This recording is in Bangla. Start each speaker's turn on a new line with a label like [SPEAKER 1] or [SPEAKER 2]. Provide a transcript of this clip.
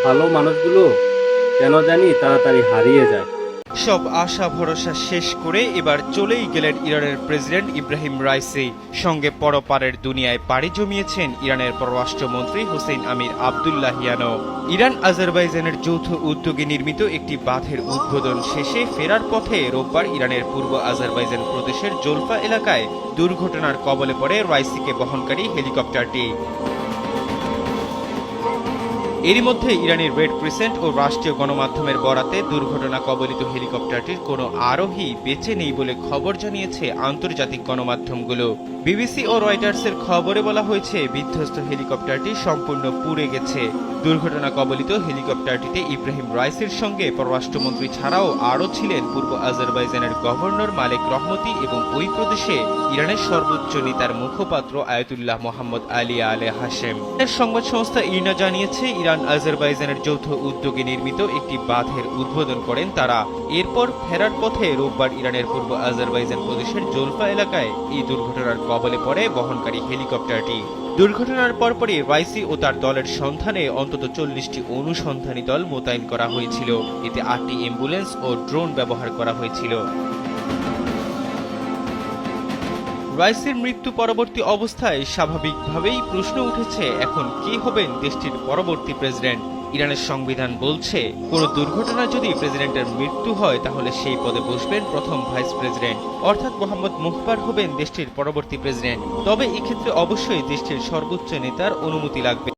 [SPEAKER 1] ভালো মানুষগুলো কেন জানি তাড়াতাড়ি হারিয়ে যায়।
[SPEAKER 2] সব আশা ভরসা শেষ করে এবার চলেই গেলেন ইরানের প্রেসিডেন্ট ইব্রাহিম রাইসি। সঙ্গে পরপারের দুনিয়ায় পাড়ি জমিয়েছেন ইরানের পররাষ্ট্রমন্ত্রী হোসেইন আমির আবদুল্লাহিয়ানও। ইরান আজারবাইজানের যৌথ উদ্যোগে নির্মিত একটি বাঁধের উদ্বোধন শেষে ফেরার পথে রোববার ইরানের পূর্ব আজারবাইজান প্রদেশের জোলফা এলাকায় দুর্ঘটনার কবলে পড়ে রাইসিকে বহনকারী হেলিকপ্টারটি। এরই মধ্যে ইরানের রেড ক্রিসেন্ট ও রাষ্ট্রীয় গণমাধ্যমের বরাতে দুর্ঘটনা কবলিত হেলিকপ্টারটির কোনো আরোহী বেঁচে নেই বলে খবর জানিয়েছে আন্তর্জাতিক গণমাধ্যমগুলো। বিবিসি ও রয়টার্সের খবরে বলা হয়েছে বিধ্বস্ত হেলিকপ্টারটি সম্পূর্ণ পুড়ে গেছে। দুর্ঘটনা কবলিত হেলিকপ্টারটিতে ইব্রাহিম রাইসির সঙ্গে পররাষ্ট্রমন্ত্রী ছাড়াও আরও ছিলেন পূর্ব আজারবাইজানের গভর্নর মালেক রহমতি এবং ওই প্রদেশে ইরানের সর্বোচ্চ নেতার মুখপাত্র আয়াতুল্লাহ মোহাম্মদ আলী আলে হাশেম। এর সংবাদ সংস্থা ইরনা জানিয়েছে ইরান আজারবাইজানের যৌথ উদ্যোগে নির্মিত একটি বাঁধের উদ্বোধন করেন তারা। এরপর ফেরার পথে রোববার ইরানের পূর্ব আজারবাইজান প্রদেশের জোলফা এলাকায় এই দুর্ঘটনার কবলে পড়ে বহনকারী হেলিকপ্টারটি। দুর্ঘটনার পরপরই রাইসি ও তার দলের সন্ধানে অন্তত 40টি অনুসন্ধানী দল মোতায়েন করা হয়েছিল। এতে 8টি অ্যাম্বুলেন্স ও ড্রোন ব্যবহার করা হয়েছিল। রাইসির মৃত্যু পরবর্তী অবস্থায় স্বাভাবিকভাবেই প্রশ্ন উঠেছে, এখন কে হবেন দেশটির পরবর্তী প্রেসিডেন্ট। ইরানের সংবিধান বলছে, কোনো দুর্ঘটনা যদি প্রেসিডেন্টের মৃত্যু হয় তাহলে সেই পদে বসবেন প্রথম ভাইস প্রেসিডেন্ট, অর্থাৎ মোহাম্মদ মুখবার হবেন দেশটির পরবর্তী প্রেসিডেন্ট। তবে এক্ষেত্রে অবশ্যই দেশটির সর্বোচ্চ নেতার অনুমতি লাগবে।